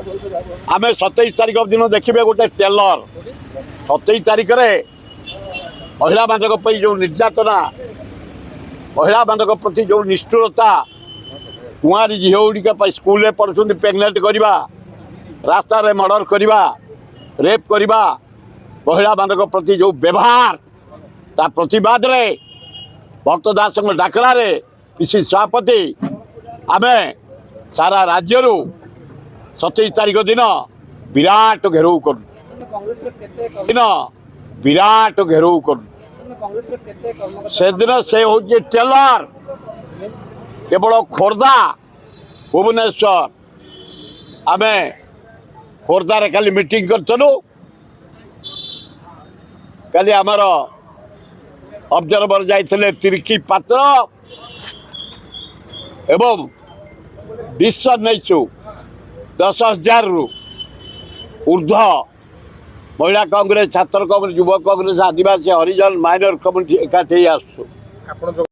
आम 27 तारीख दिन देखिए गोटे टेलर 27 तारीख में महिला मान जो निर्यातना महिला मान प्रति जो निष्ठुरता कुआरी झील स्कूल पढ़ुं प्रेगनेंट करवा रास्ता मर्डर करवा रेप करवा महिला मान प्रति जो व्यवहार ता प्रतिवाद रे भक्त दास डाकरा पीसी सभापति आम सारा राज्य 27 तारीख दिन विराट घेराव कर दिन विराट घेराव कर से दिन से हूँ टेलर केवल खोर्धा भुवनेश्वर आम खोर्धार खाली मीटिंग करूँ काली आमर ऑब्जर्वर जाइए तिरकी पात्र एवं डिसीजन नहीं 10,000 रु ऊर्ध्व महिला कांग्रेस छात्र कांग्रेस युवक कांग्रेस आदिवासी हरिजन माइनर कम्युनिटी एकाठी आसु।